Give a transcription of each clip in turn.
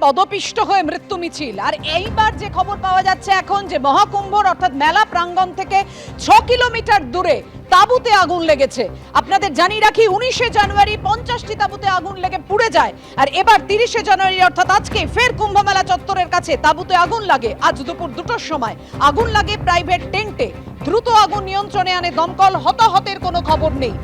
পদপিষ্ট হয়ে মৃত্যু মিছিল। আর এইবার যে খবর পাওয়া যাচ্ছে এখন যে মহাকুম্ভর অর্থাৎ মেলা প্রাঙ্গণ থেকে 6 কিলোমিটার দূরে তাঁবুতে আগুন লেগেছে। আপনাদের জানিয়ে রাখি 19শে জানুয়ারি 50টি তাঁবুতে আগুন লেগে পুড়ে যায়, আর এবার 30শে জানুয়ারি অর্থাৎ আজকে ফের কুম্ভ মেলা চত্বরের কাছে তাঁবুতে আগুন লাগে। আজ দুপুর 2টোর সময় আগুন লাগে প্রাইভেট টেন্টে। দ্রুত আগুন নিয়ন্ত্রণে আনে দমকল, হতাহতের কোনো খবর নেই।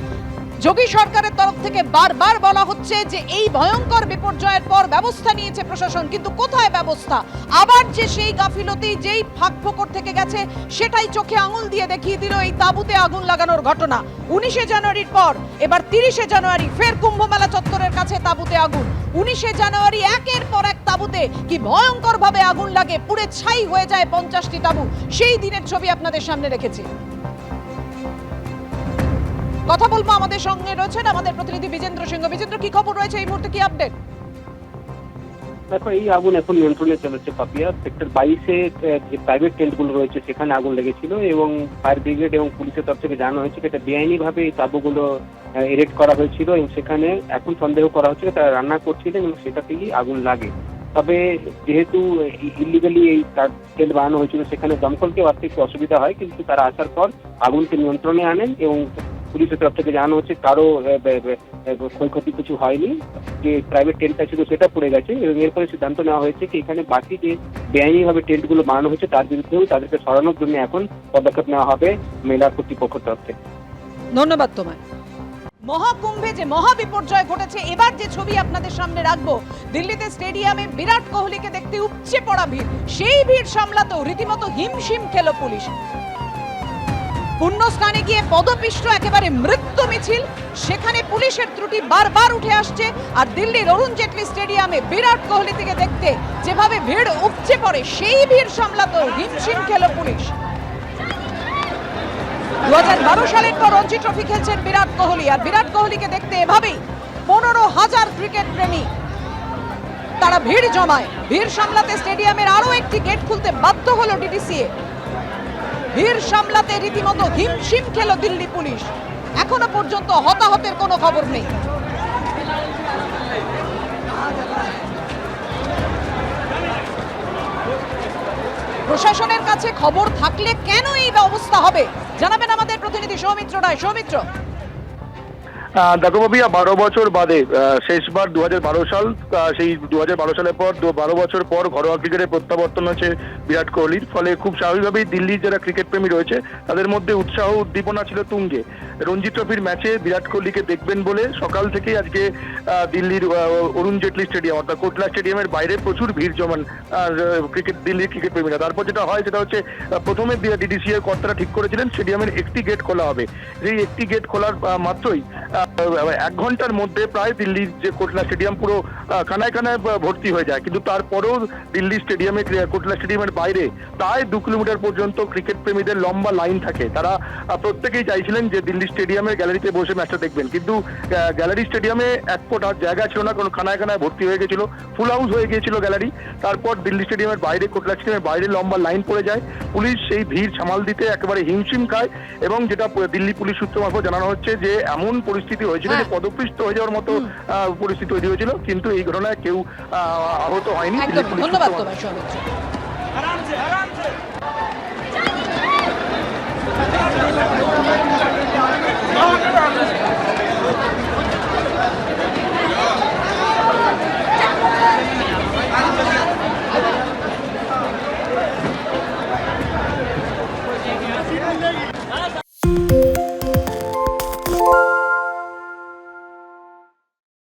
যোগী সরকারের তরফ থেকে বারবার বলা হচ্ছে যে এই ভয়ঙ্কর বিপর্যয়ের পর ব্যবস্থা নিয়েছে প্রশাসন, কিন্তু কোথায় ব্যবস্থা? আবার যে সেই গাফিলতি, যেই ফাঁকফোকর থেকে গেছে সেটাই চোখে আঙুল দিয়ে দেখিয়ে দিল এই তাঁবুতে আগুন লাগানোর ঘটনা। 19শে জানুয়ারির পর এবার 30শে জানুয়ারি ফের কুম্ভ মেলা চত্বরের কাছে তাঁবুতে আগুন। 19শে জানুয়ারি একের পর এক তাঁবুতে কি ভয়ঙ্কর ভাবে আগুন লাগে, পুড়ে ছাই হয়ে যায় 50টি তাঁবু। সেই দিনের ছবি আপনাদের সামনে রেখেছি। কথা বলবো, আমাদের সঙ্গে রয়েছেন আমাদের প্রতিনিধি বিজেন্দ্র সিংহ। বিজেন্দ্র, কি খবর রয়েছে এই মুহূর্তে, কি আপডেট? দেখো, এই আগুন এখন নিয়ন্ত্রণে চলেছে পাপিয়া। সেক্টর 22-এ যে প্রাইভেট টেন্টগুলো রয়েছে সেখানে আগুন লেগেছিল এবং ফায়ার ব্রিগেড এবং পুলিশের তরফ থেকে জানানো হয়েছে এটা বেআইনিভাবে এই তাঁবুগুলো এরেক্ট করা হয়েছিল এবং সেখানে এখন সন্দেহ করা হচ্ছে তারা রান্না করছিলেন এবং সেটা থেকেই আগুন লাগে। তবে যেহেতু ইলিগালি এই টেন্ট বানানো হয়েছিল সেখানে দমকলকেও আসতে একটু অসুবিধা হয়, কিন্তু তারা আসার পর আগুনকে নিয়ন্ত্রণে আনেন এবং পুলিশের তরফ থেকে জানানো হচ্ছে কারো ক্ষয়ক্ষতি কিছু হয়নি। যে প্রাইভেট টেন্টটা ছিল সেটা পড়ে গেছে এবং এরপরে সিদ্ধান্ত নেওয়া হয়েছে কি এখানে বাকি যে বেআইনিভাবে টেন্টগুলো বানানো হয়েছে তার বিরুদ্ধেও তাদেরকে সরানোর জন্য এখন পদক্ষেপ নেওয়া হবে মেলা কর্তৃপক্ষের তরফ থেকে। ধন্যবাদ তোমায়। মহাকুম্ভে যে মহা বিপর্যয় ঘটেছে, এবার যে ছবি আপনাদের সামনে রাখবো, দিল্লিতে স্টেডিয়ামে বিরাট কোহলিকে দেখতে উপচে পড়া ভিড়। সেই ভিড় সামলাতেও রীতিমতো হিমশিম খেল পুলিশ। পুণ্যস্নানে গিয়ে পদপিষ্ট একেবারে মৃত্যু মিছিল, সেখানে পুলিশের ত্রুটি বারবার উঠে আসছে। আর দিল্লির অরুণ জেটলি স্টেডিয়ামে বিরাট কোহলি থেকে দেখতে যেভাবে ভিড় উপচে পড়ে, সেই ভিড় সামলাতেও হিমশিম খেল পুলিশ। 2012 সালের পর রঞ্জি ট্রফি খেলছেন বিরাট কোহলি, আর বিরাট কোহলিকে দেখতে এভাবেই 15,000 ক্রিকেট প্রেমী তারা ভিড় জমায়। ভিড় সামলাতে স্টেডিয়ামের আরো একটি গেট খুলতে বাধ্য হলো ডিটিসিএ। ভিড় সামলাতে রীতিমতো হিমশিম খেল দিল্লি পুলিশ। এখনো পর্যন্ত হতাহতের কোনো খবর নেই। প্রশাসনের কাছে খবর থাকলে কেন এই অবস্থা হবে, জানাবেন আমাদের প্রতিনিধি সৌমিত্র রায়। সৌমিত্র, দেখো বাবিয়া, 12 বছর বাদে শেষবার 2012 সাল, সেই 2012 সালের পর 12 বছর পর ঘরোয়া ক্রিকেটে প্রত্যাবর্তন হয়েছে বিরাট কোহলির। ফলে খুব স্বাভাবিকভাবেই দিল্লির যারা ক্রিকেট প্রেমী রয়েছে তাদের মধ্যে উৎসাহ উদ্দীপনা ছিল তুঙ্গে। রঞ্জি ট্রফির ম্যাচে বিরাট কোহলিকে দেখবেন বলে সকাল থেকেই আজকে দিল্লির অরুণ জেটলি স্টেডিয়াম অর্থাৎ কোটলা স্টেডিয়ামের বাইরে প্রচুর ভিড় জমান দিল্লির ক্রিকেট প্রেমীরা। তারপর যেটা হয় সেটা হচ্ছে প্রথমে ডিডিসি এর কর্তারা ঠিক করেছিলেন স্টেডিয়ামের একটি গেট খোলা হবে। এই একটি গেট খোলার মাত্রই 1 ঘন্টার মধ্যে প্রায় দিল্লির যে কোটলা স্টেডিয়াম পুরো কানায় কানায় ভর্তি হয়ে যায়। কিন্তু তারপরেও দিল্লি স্টেডিয়ামে কোটলা স্টেডিয়ামের বাইরে প্রায় 2 কিলোমিটার পর্যন্ত ক্রিকেট প্রেমীদের লম্বা লাইন থাকে। তারা প্রত্যেকেই চাইছিলেন যে দিল্লি স্টেডিয়ামের গ্যালারিতে বসে ম্যাচটা দেখবেন, কিন্তু গ্যালারি স্টেডিয়ামে 1 ফুট আর জায়গা ছিল না, কোনো কানায় কানায় ভর্তি হয়ে গেছিল, ফুল হাউস হয়ে গিয়েছিল গ্যালারি। তারপর দিল্লি স্টেডিয়ামের বাইরে কোটলা স্টেডিয়ামের বাইরে লম্বা লাইন পড়ে যায়। পুলিশ সেই ভিড় সামাল দিতে একেবারে হিমশিম খায় এবং যেটা দিল্লি পুলিশ সূত্র মারফত জানানো হচ্ছে যে এমন পরিস্থিতি হয়েছিল যে পদপিষ্ট হয়ে যাওয়ার মতো পরিস্থিতি তৈরি হয়েছিল, কিন্তু এই ঘটনায় কেউ আহত হয়নি। ধন্যবাদ তোমায় সৌমিত্র।